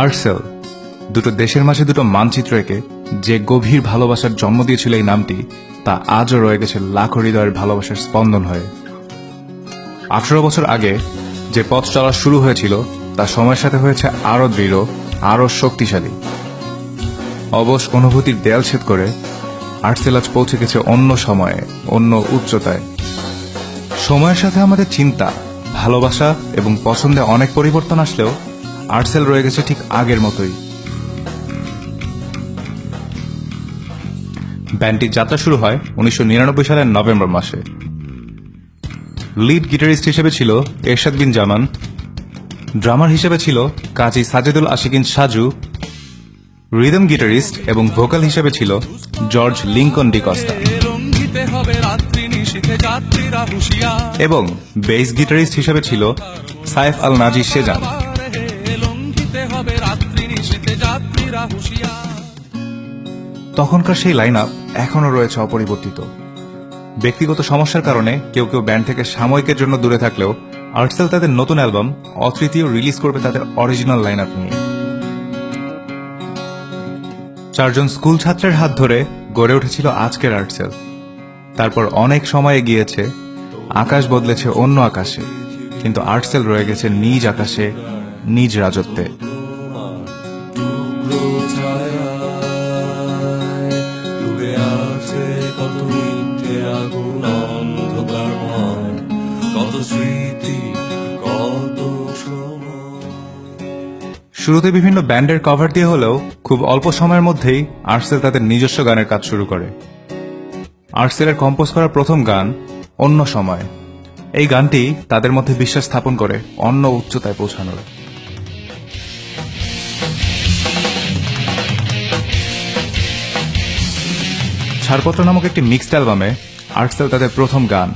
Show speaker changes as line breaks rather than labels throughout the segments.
আর্টসেল, দুটো দেশের মাঝে দুটো মানচিত্র এঁকে যে গভীর ভালোবাসার জন্ম দিয়েছিল এই নামটি, তা আজও রয়ে গেছে লাখো হৃদয়ের ভালোবাসার স্পন্দন হয়ে। 18 বছর আগে যে পথ চলা শুরু হয়েছিল তা সময়ের সাথে হয়েছে আরো দৃঢ়, আরো শক্তিশালী। অবশ অনুভূতির দেয়াল ছেদ করে আর্টসেল আজ পৌঁছে গেছে অন্য সময়ে, অন্য উচ্চতায়। সময়ের সাথে আমাদের চিন্তা, ভালোবাসা এবং পছন্দে অনেক পরিবর্তন আসলেও আর্টসেল রয়ে গেছে ঠিক আগের মতোই। ব্যান্ডটির যাত্রা শুরু হয় 1999 সালের নভেম্বর মাসে। লিড গিটারিস্ট হিসেবে ছিল এরশাদ বিন জামান, ড্রামার হিসেবে ছিল কাজী সাজেদুল আশিকিন সাজু, রিদম গিটারিস্ট এবং ভোকাল হিসেবে ছিল জর্জ লিঙ্কন ডিকস্টা, এবং বেস গিটারিস্ট হিসেবে ছিল সাইফ আল নাজি সেজান। তখনকার সেই লাইন আপ এখনও রয়েছে অপরিবর্তিত। ব্যক্তিগত সমস্যার কারণে কেউ কেউ ব্যান্ড থেকে সাময়িকের জন্য দূরে থাকলেও আর্টসেল তাদের নতুন অ্যালবাম অতৃতীয় রিলিজ করবে তাদের অরিজিনাল লাইন আপ নিয়ে। 4 জন স্কুল ছাত্রের হাত ধরে গড়ে উঠেছিল আজকের আর্টসেল। তারপর অনেক সময় গিয়েছে, আকাশ বদলেছে অন্য আকাশে, কিন্তু আর্টসেল রয়ে গেছে নিজ আকাশে, নিজ রাজত্বে। শুরুতে বিভিন্ন ব্যান্ডের কভার দিয়ে হলেও খুব অল্প সময়ের মধ্যেই আর্টসেল তাদের নিজস্ব গানের কাজ শুরু করে। আর্টসেলের কম্পোজ করা প্রথম গান অন্য সময়। এই গানটি তাদের মধ্যে বিশ্বাস স্থাপন করে অন্য উচ্চতায় পৌঁছানোর। ছাড়পত্র নামক একটি মিক্সড অ্যালবামে আর্টসেল তাদের প্রথম গান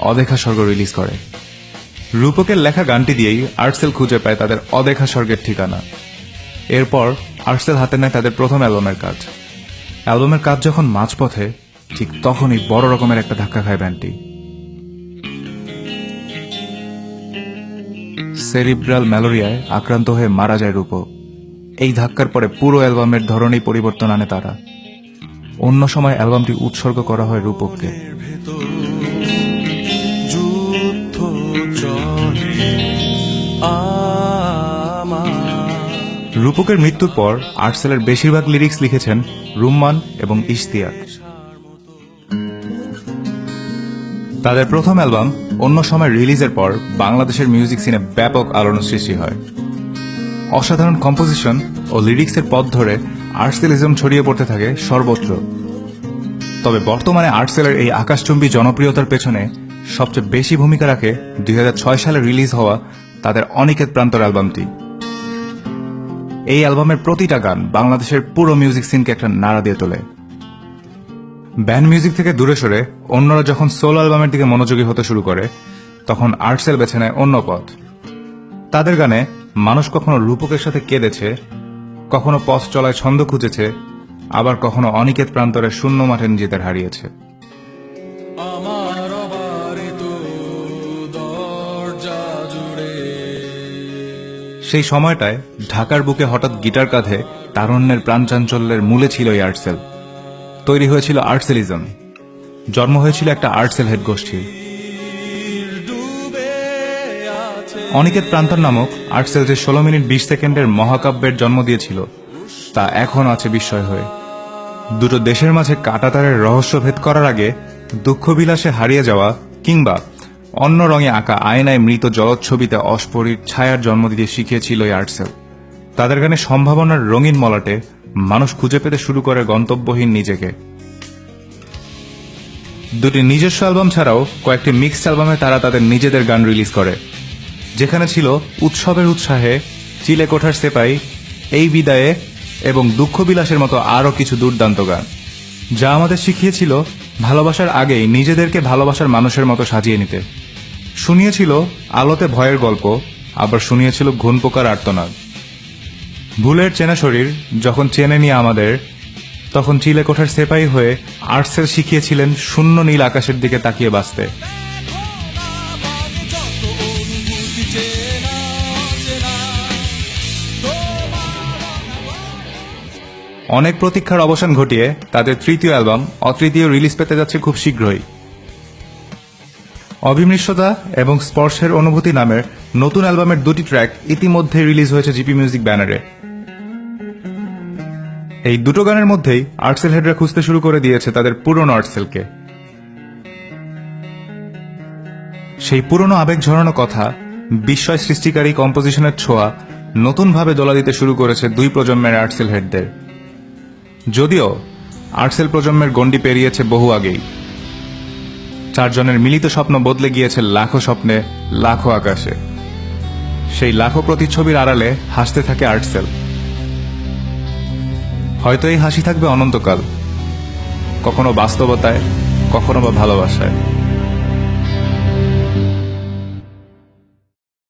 অদেখা স্বর্গ রিলিজ করে। রূপকের লেখা গানটি দিয়েই আর্টসেল খুঁজে পায় তাদের অদেখা স্বর্গের ঠিকানা। এরপর আর্টসেল হাতে নেয় তাদের প্রথম অ্যালবামের কাজ। অ্যালবামের কাজ যখন মাঝপথে, ঠিক তখনই বড় রকমের একটা ধাক্কা খায় ব্যান্ডটি। সেরিব্রাল ম্যালেরিয়ায় আক্রান্ত হয়ে মারা যায় রূপক। এই ধাক্কার পরে পুরো অ্যালবামের ধরনেই পরিবর্তন আনে তারা। অন্য সময় অ্যালবামটি উৎসর্গ করা হয় রূপককে। রূপকের মৃত্যুর পর আর্টসেলের বেশিরভাগ লিরিক্স লিখেছেন রুম্মান এবং ইশতিয়াক। তাদের প্রথম অ্যালবাম অন্য সময় রিলিজের পর বাংলাদেশের মিউজিক সিনে ব্যাপক আলোড়ন সৃষ্টি হয়। অসাধারণ কম্পোজিশন ও লিরিক্সের পথ ধরে আর্টসেলিজম ছড়িয়ে পড়তে থাকে সর্বত্র। তবে বর্তমানে আর্টসেলের এই আকাশচুম্বী জনপ্রিয়তার পেছনে সবচেয়ে বেশি ভূমিকা রাখে 2006 সালে রিলিজ হওয়া তাদের অনিকেত প্রান্তর অ্যালবামটি। এই অ্যালবামের প্রতিটা গান বাংলাদেশের পুরো মিউজিক সিনকে একটা নাড়া দিয়ে তোলে। ব্যান্ড মিউজিক থেকে দূরে সরে অন্যরা যখন সোলো অ্যালবামের দিকে মনোযোগী হতে শুরু করে, তখন আর্টসেল বেছে নেয় অন্য পথ। তাদের গানে মানুষ কখনো রূপকের সাথে কেঁদেছে, কখনো পথ চলায় ছন্দ খুঁজেছে, আবার কখনো অনিকেত প্রান্তরের শূন্য মাঠে নিজেদের হারিয়েছে। সেই সময়টায় ঢাকার বুকে হঠাৎ গিটার কাঁধে তারুণ্যের প্রাণচাঞ্চল্যের মূলে ছিল এই আর্টসেল। তৈরি হয়েছিল আর্টসেলিজম, জন্ম হয়েছিল একটা আর্টসেল হেড গোষ্ঠী। অনিকেত প্রান্তর নামক আর্টসেল যে 16 মিনিট 20 সেকেন্ডের মহাকাব্যের জন্ম দিয়েছিল, তা এখন আছে বিস্ময় হয়ে। দুটো দেশের মাঝে কাঁটাতারের রহস্য ভেদ করার আগে দুঃখ বিলাসে হারিয়ে যাওয়া, কিংবা অন্য রঙে আঁকা আয়নায় মৃত জলচ্ছবিতে অস্ফুরিত ছায়ার জন্ম দিতে শিখিয়েছিল এই আর্টসেল। তাদের গানে সম্ভাবনার রঙিন মলাটে মানুষ খুঁজে পেতে শুরু করে গন্তব্যহীন নিজেকে। দুটি নিজস্ব অ্যালবাম ছাড়াও কয়েকটি মিক্সড অ্যালবামে তারা তাদের নিজেদের গান রিলিজ করে, যেখানে ছিল উৎসবের উৎসাহে, চিলে কোঠার সেপাই, এই বিদায়ে এবং দুঃখ বিলাসের মতো আরও কিছু দুর্দান্ত গান, যা আমাদের শিখিয়েছিল ভালোবাসার আগেই নিজেদেরকে ভালোবাসার মানুষের মতো সাজিয়ে নিতে। শুনিয়েছিল আলোতে ভয়ের গল্প, আবার শুনিয়েছিল ঘুণ পোকার আর্তনাদ। ভুলের চেনা শরীর যখন চেনে নিয়ে আমাদের, তখন চিলে কোঠার সেপাই হয়ে আর্টসেল শিখিয়েছিলেন শূন্য নীল আকাশের দিকে তাকিয়ে বাঁচতে। অনেক প্রতীক্ষার অবসান ঘটিয়ে তাদের তৃতীয় অ্যালবাম অতৃতীয় রিলিজ পেতে যাচ্ছে খুব শীঘ্রই। অবিমৃশ্যতা এবং স্পর্শের অনুভূতি নামের নতুন অ্যালবামের দুটি ট্র্যাক ইতিমধ্যে রিলিজ হয়েছে জিপি মিউজিক ব্যানারে। এই দুটো গানের মধ্যেই আর্টসেল হেডরা খুঁজতে শুরু করে দিয়েছে তাদের পুরনো আর্টসেলকে। সেই পুরনো আবেগ ঝরানো কথা, বিস্ময় সৃষ্টিকারী কম্পোজিশনের ছোঁয়া নতুনভাবে দোলা দিতে শুরু করেছে দুই প্রজন্মের আর্টসেল হেডদের। যদিও আর্টসেল প্রজন্মের গণ্ডি পেরিয়েছে বহু আগেই। চারজনের মিলিত স্বপ্ন বদলে গিয়েছে লাখো স্বপ্নে, লাখো আকাশে। সেই লাখো প্রতিচ্ছবির আড়ালে হাসতে থাকে আর্টসেল। হয়তো এই হাসি থাকবে অনন্তকাল, কখনো বাস্তবতায়, কখনো বা ভালোবাসায়।